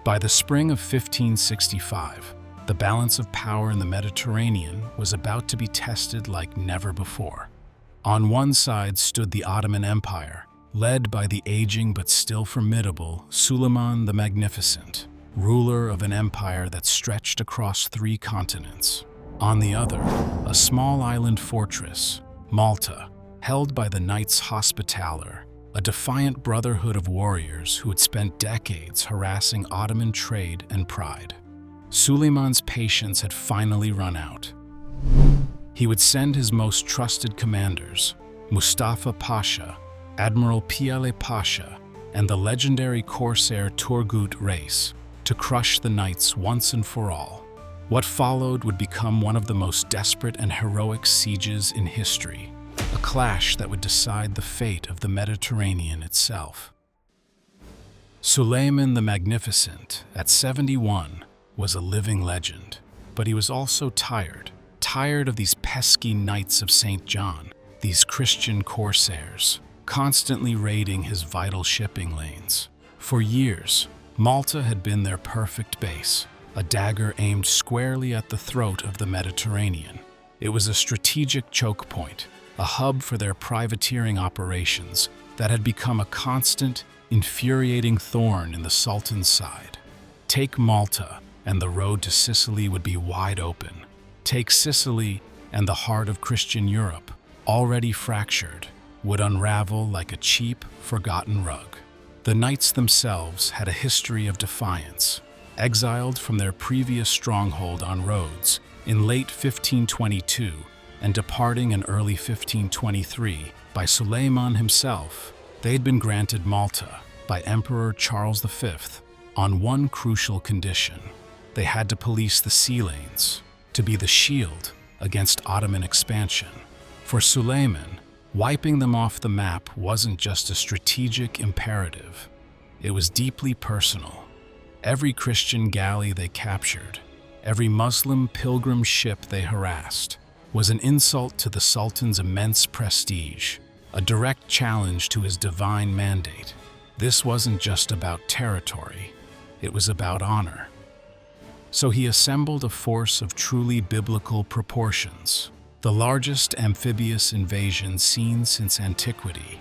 By the spring of 1565, the balance of power in the Mediterranean was about to be tested like never before. On one side stood the Ottoman Empire, led by the aging but still formidable Suleiman the Magnificent, ruler of an empire that stretched across 3 continents. On the other, a small island fortress, Malta, held by the Knights Hospitaller, a defiant brotherhood of warriors who had spent decades harassing Ottoman trade and pride. Suleiman's patience had finally run out. He would send his most trusted commanders, Mustafa Pasha, Admiral Piale Pasha, and the legendary corsair Turgut Reis, to crush the Knights once and for all. What followed would become one of the most desperate and heroic sieges in history, a clash that would decide the fate of the Mediterranean itself. Suleiman the Magnificent, at 71, was a living legend, but he was also tired of these pesky Knights of St. John, these Christian corsairs, constantly raiding his vital shipping lanes. For years, Malta had been their perfect base, a dagger aimed squarely at the throat of the Mediterranean. It was a strategic choke point, a hub for their privateering operations that had become a constant, infuriating thorn in the Sultan's side. Take Malta, and the road to Sicily would be wide open. Take Sicily, and the heart of Christian Europe, already fractured, would unravel like a cheap, forgotten rug. The Knights themselves had a history of defiance. Exiled from their previous stronghold on Rhodes in late 1522 and departing in early 1523 by Suleiman himself, they had been granted Malta by Emperor Charles V on one crucial condition. They had to police the sea lanes, to be the shield against Ottoman expansion. For Suleiman, wiping them off the map wasn't just a strategic imperative. It was deeply personal. Every Christian galley they captured, every Muslim pilgrim ship they harassed, was an insult to the Sultan's immense prestige, a direct challenge to his divine mandate. This wasn't just about territory, it was about honor. So he assembled a force of truly biblical proportions, the largest amphibious invasion seen since antiquity.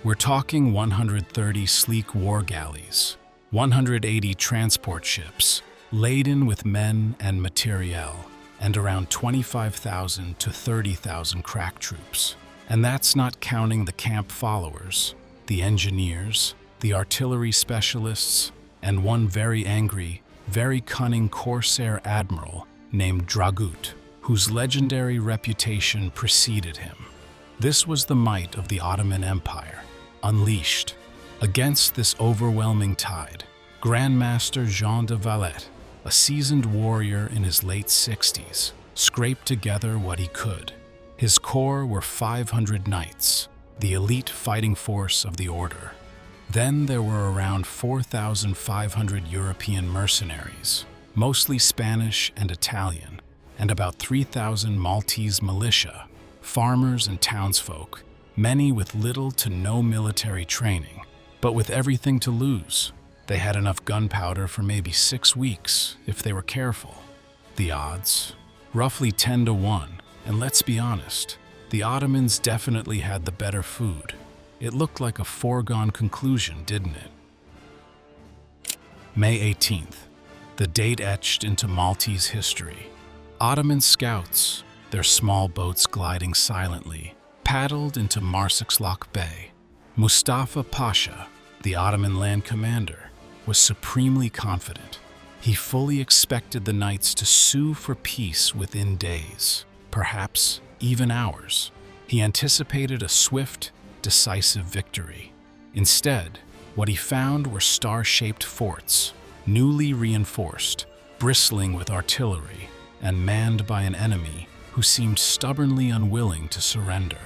We're talking 130 sleek war galleys, 180 transport ships, laden with men and materiel, and around 25,000 to 30,000 crack troops. And that's not counting the camp followers, the engineers, the artillery specialists, and one very angry, very cunning corsair admiral named Dragut, whose legendary reputation preceded him. This was the might of the Ottoman Empire, unleashed. Against this overwhelming tide, Grand Master Jean de Valette, a seasoned warrior in his late 60s, scraped together what he could. His corps were 500 knights, the elite fighting force of the order. Then there were around 4,500 European mercenaries, mostly Spanish and Italian, and about 3,000 Maltese militia, farmers and townsfolk, many with little to no military training, but with everything to lose. They had enough gunpowder for maybe 6 weeks, if they were careful. The odds? Roughly 10 to 1, and let's be honest, the Ottomans definitely had the better food. It looked like a foregone conclusion, didn't it? May 18th, the date etched into Maltese history. Ottoman scouts, their small boats gliding silently, paddled into Marsikslock Bay. Mustafa Pasha, the Ottoman land commander, was supremely confident. He fully expected the Knights to sue for peace within days, perhaps even hours. He anticipated a swift, decisive victory. Instead, what he found were star-shaped forts, newly reinforced, bristling with artillery, and manned by an enemy who seemed stubbornly unwilling to surrender.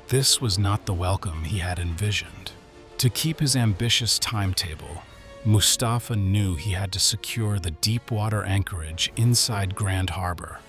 This was not the welcome he had envisioned. To keep his ambitious timetable, Mustafa knew he had to secure the deep-water anchorage inside Grand Harbor.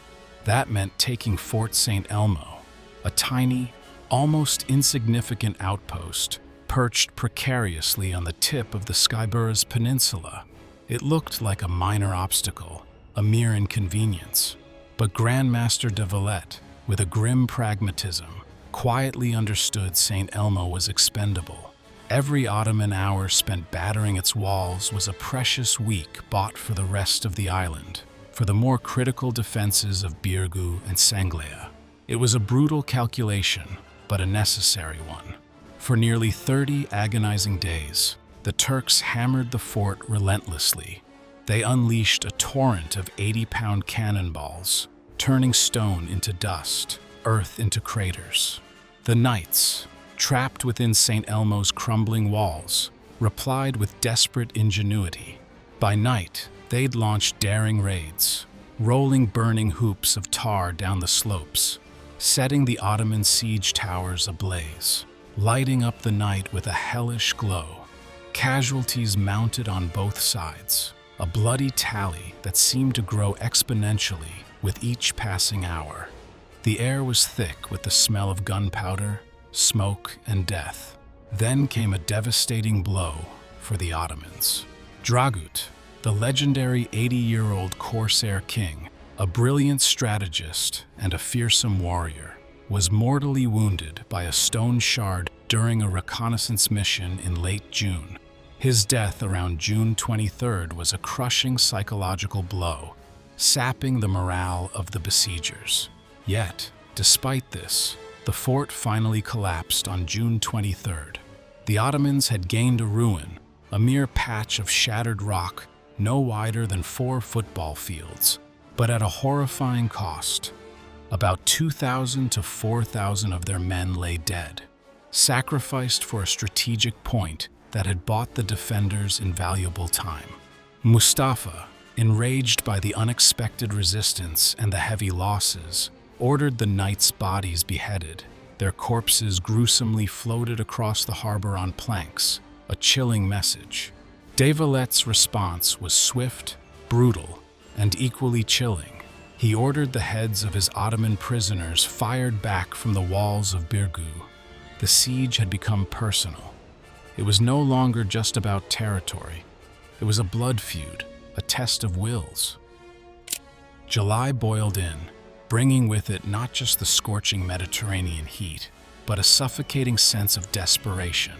That meant taking Fort St. Elmo, a tiny, almost insignificant outpost perched precariously on the tip of the Skybures Peninsula. It looked like a minor obstacle, a mere inconvenience. But Grandmaster de Valette, with a grim pragmatism, quietly understood St. Elmo was expendable. Every Ottoman hour spent battering its walls was a precious week bought for the rest of the island, for the more critical defenses of Birgu and Sanglea. It was a brutal calculation, but a necessary one. For nearly 30 agonizing days, the Turks hammered the fort relentlessly. They unleashed a torrent of 80-pound cannonballs, turning stone into dust, earth into craters. The knights, trapped within St. Elmo's crumbling walls, replied with desperate ingenuity. By night, they'd launch daring raids, rolling burning hoops of tar down the slopes, setting the Ottoman siege towers ablaze, lighting up the night with a hellish glow. Casualties mounted on both sides, a bloody tally that seemed to grow exponentially with each passing hour. The air was thick with the smell of gunpowder, smoke, and death. Then came a devastating blow for the Ottomans. Dragut, the legendary 80-year-old corsair king, a brilliant strategist and a fearsome warrior, was mortally wounded by a stone shard during a reconnaissance mission in late June. His death around June 23rd was a crushing psychological blow, sapping the morale of the besiegers. Yet, despite this, the fort finally collapsed on June 23rd. The Ottomans had gained a ruin, a mere patch of shattered rock no wider than 4 football fields, but at a horrifying cost. About 2,000 to 4,000 of their men lay dead, sacrificed for a strategic point that had bought the defenders invaluable time. Mustafa, enraged by the unexpected resistance and the heavy losses, ordered the knights' bodies beheaded. Their corpses gruesomely floated across the harbor on planks, a chilling message. De Valette's response was swift, brutal, and equally chilling. He ordered the heads of his Ottoman prisoners fired back from the walls of Birgu. The siege had become personal. It was no longer just about territory. It was a blood feud, a test of wills. July boiled in, bringing with it not just the scorching Mediterranean heat, but a suffocating sense of desperation.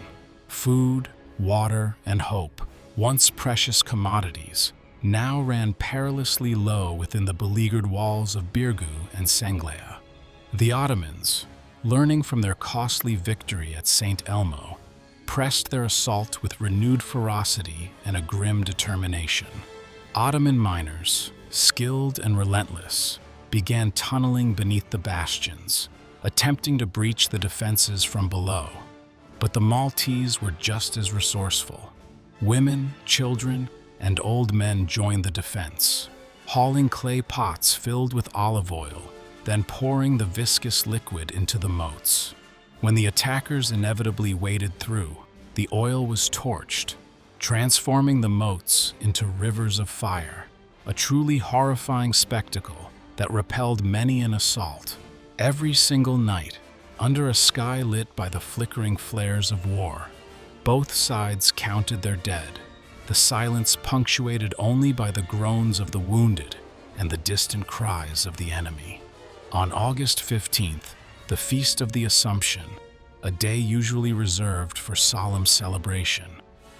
Food, water, and hope, once precious commodities, now ran perilously low within the beleaguered walls of Birgu and Sanglea. The Ottomans, learning from their costly victory at St. Elmo, pressed their assault with renewed ferocity and a grim determination. Ottoman miners, skilled and relentless, began tunneling beneath the bastions, attempting to breach the defenses from below. But the Maltese were just as resourceful. Women, children, and old men joined the defense, hauling clay pots filled with olive oil, then pouring the viscous liquid into the moats. When the attackers inevitably waded through, the oil was torched, transforming the moats into rivers of fire, a truly horrifying spectacle that repelled many an assault. Every single night, under a sky lit by the flickering flares of war, both sides counted their dead, the silence punctuated only by the groans of the wounded and the distant cries of the enemy. On August 15th, the Feast of the Assumption, a day usually reserved for solemn celebration,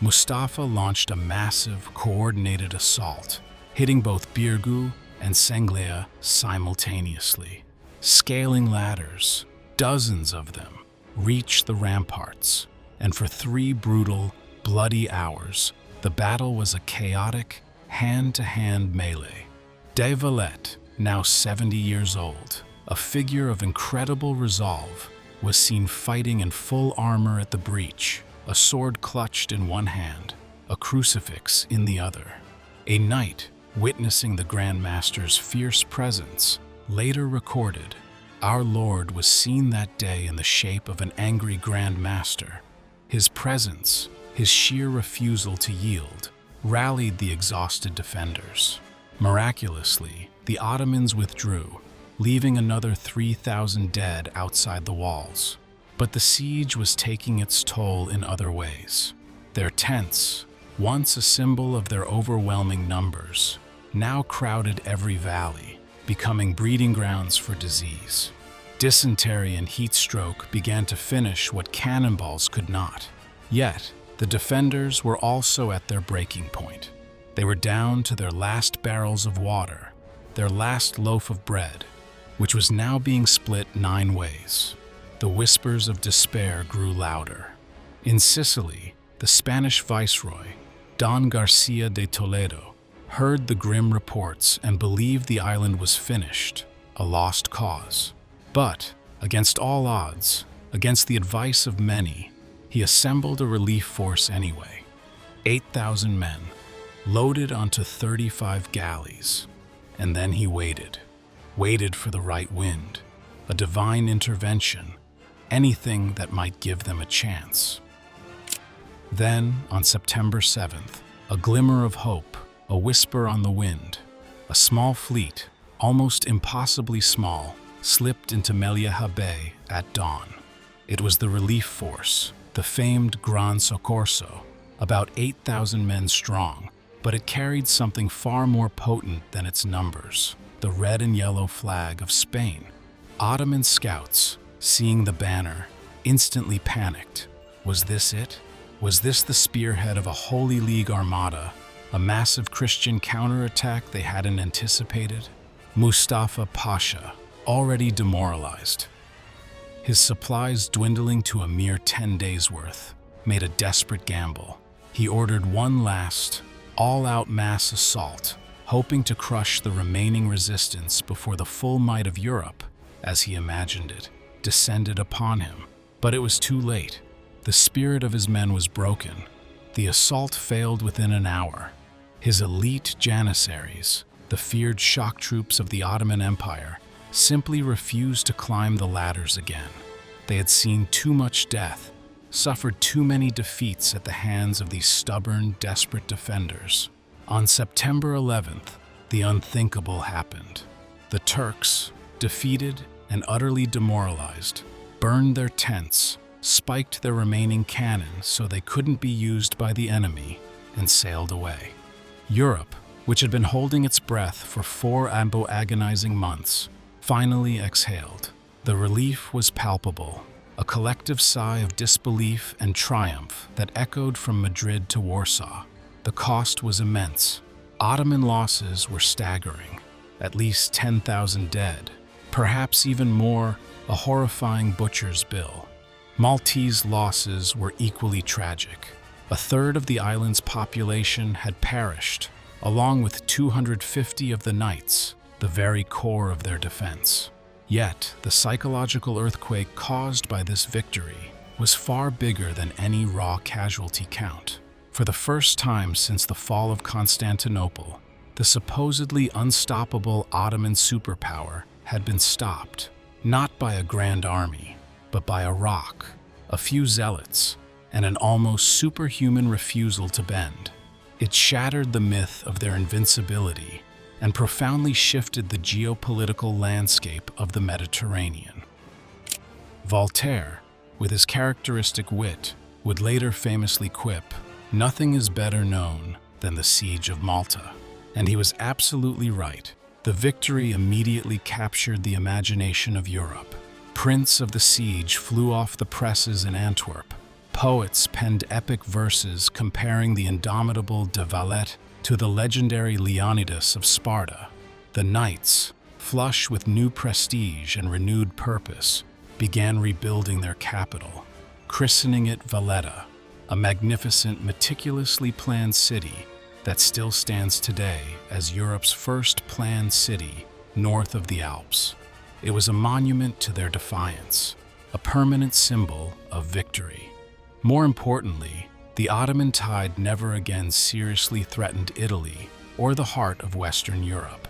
Mustafa launched a massive, coordinated assault, hitting both Birgu and Sanglea simultaneously. Scaling ladders, dozens of them, reached the ramparts, and for 3 brutal, bloody hours, the battle was a chaotic, hand-to-hand melee. De Valette, now 70 years old, a figure of incredible resolve, was seen fighting in full armor at the breach, a sword clutched in one hand, a crucifix in the other. A knight, witnessing the Grand Master's fierce presence, later recorded, "Our Lord was seen that day in the shape of an angry Grand Master. His presence, his sheer refusal to yield, rallied the exhausted defenders. Miraculously, the Ottomans withdrew, leaving another 3,000 dead outside the walls. But the siege was taking its toll in other ways. Their tents, once a symbol of their overwhelming numbers, now crowded every valley, becoming breeding grounds for disease. Dysentery and heat stroke began to finish what cannonballs could not. Yet, the defenders were also at their breaking point. They were down to their last barrels of water, their last loaf of bread, which was now being split 9 ways. The whispers of despair grew louder. In Sicily, the Spanish viceroy, Don Garcia de Toledo, heard the grim reports and believed the island was finished, a lost cause. But, against all odds, against the advice of many, he assembled a relief force anyway. 8,000 men, loaded onto 35 galleys. And then he waited for the right wind, a divine intervention, anything that might give them a chance. Then, on September 7th, a glimmer of hope, a whisper on the wind. A small fleet, almost impossibly small, slipped into Melilla Bay at dawn. It was the relief force, the famed Gran Soccorso, about 8,000 men strong, but it carried something far more potent than its numbers, the red and yellow flag of Spain. Ottoman scouts, seeing the banner, instantly panicked. Was this it? Was this the spearhead of a Holy League armada, a massive Christian counterattack they hadn't anticipated? Mustafa Pasha, already demoralized, his supplies dwindling to a mere 10 days' worth, made a desperate gamble. He ordered one last, all-out mass assault, hoping to crush the remaining resistance before the full might of Europe, as he imagined it, descended upon him. But it was too late. The spirit of his men was broken. The assault failed within an hour. His elite janissaries, the feared shock troops of the Ottoman Empire, simply refused to climb the ladders again. They had seen too much death, suffered too many defeats at the hands of these stubborn, desperate defenders. On September 11th, the unthinkable happened. The Turks, defeated and utterly demoralized, burned their tents, spiked their remaining cannon so they couldn't be used by the enemy, and sailed away. Europe, which had been holding its breath for 4 agonizing months, finally exhaled. The relief was palpable, a collective sigh of disbelief and triumph that echoed from Madrid to Warsaw. The cost was immense. Ottoman losses were staggering, at least 10,000 dead, perhaps even more, a horrifying butcher's bill. Maltese losses were equally tragic. A third of the island's population had perished, along with 250 of the knights, the very core of their defense. Yet, the psychological earthquake caused by this victory was far bigger than any raw casualty count. For the first time since the fall of Constantinople, the supposedly unstoppable Ottoman superpower had been stopped, not by a grand army, but by a rock, a few zealots, and an almost superhuman refusal to bend. It shattered the myth of their invincibility and profoundly shifted the geopolitical landscape of the Mediterranean. Voltaire, with his characteristic wit, would later famously quip, "Nothing is better known than the Siege of Malta." And he was absolutely right. The victory immediately captured the imagination of Europe. Prints of the siege flew off the presses in Antwerp. Poets penned epic verses comparing the indomitable de Valette to the legendary Leonidas of Sparta. The knights, flush with new prestige and renewed purpose, began rebuilding their capital, christening it Valletta, a magnificent, meticulously planned city that still stands today as Europe's first planned city north of the Alps. It was a monument to their defiance, a permanent symbol of victory. More importantly, the Ottoman tide never again seriously threatened Italy or the heart of Western Europe.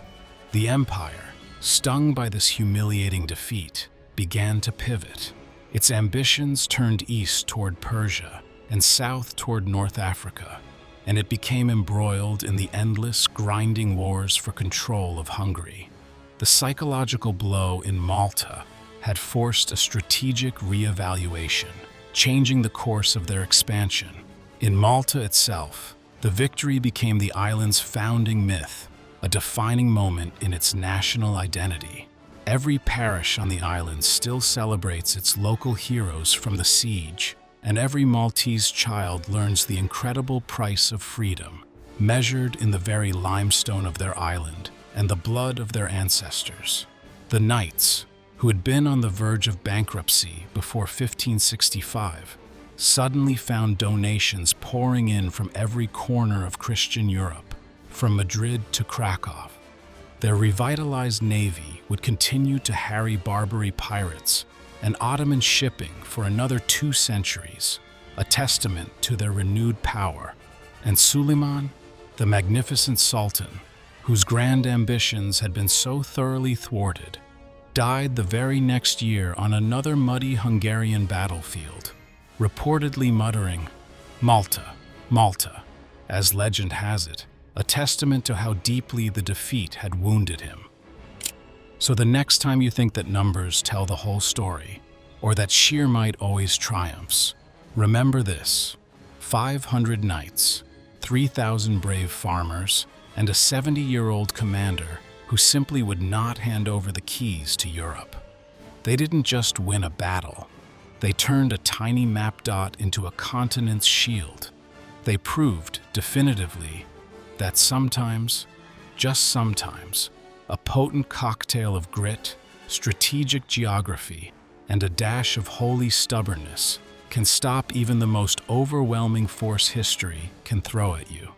The empire, stung by this humiliating defeat, began to pivot. Its ambitions turned east toward Persia and south toward North Africa, and it became embroiled in the endless, grinding wars for control of Hungary. The psychological blow in Malta had forced a strategic re-evaluation, changing the course of their expansion. In Malta itself, The victory became the island's founding myth, a defining moment in its national identity. Every parish on the island still celebrates its local heroes from the siege, and every Maltese child learns the incredible price of freedom, measured in the very limestone of their island and the blood of their ancestors. The knights, who had been on the verge of bankruptcy before 1565, suddenly found donations pouring in from every corner of Christian Europe, from Madrid to Krakow. Their revitalized navy would continue to harry Barbary pirates and Ottoman shipping for another 2 centuries, a testament to their renewed power. And Suleiman, the magnificent sultan, whose grand ambitions had been so thoroughly thwarted, died the very next year on another muddy Hungarian battlefield, reportedly muttering, "Malta, Malta," as legend has it, a testament to how deeply the defeat had wounded him. So the next time you think that numbers tell the whole story, or that sheer might always triumphs, remember this: 500 knights, 3,000 brave farmers, and a 70-year-old commander who simply would not hand over the keys to Europe. They didn't just win a battle. They turned a tiny map dot into a continent's shield. They proved definitively that sometimes, just sometimes, a potent cocktail of grit, strategic geography, and a dash of holy stubbornness can stop even the most overwhelming force history can throw at you.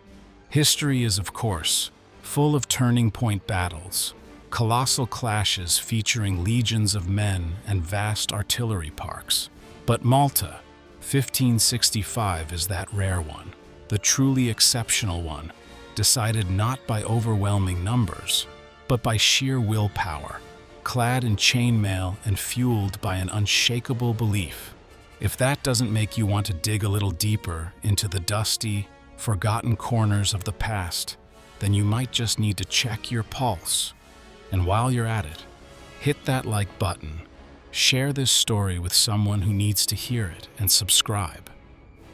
History is, of course, full of turning point battles, colossal clashes featuring legions of men and vast artillery parks. But Malta, 1565, is that rare one, the truly exceptional one, decided not by overwhelming numbers, but by sheer willpower, clad in chainmail and fueled by an unshakable belief. If that doesn't make you want to dig a little deeper into the dusty, forgotten corners of the past, then you might just need to check your pulse. And while you're at it, hit that like button, share this story with someone who needs to hear it, and subscribe.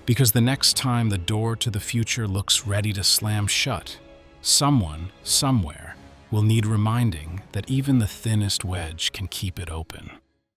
Because the next time the door to the future looks ready to slam shut, someone, somewhere, will need reminding that even the thinnest wedge can keep it open.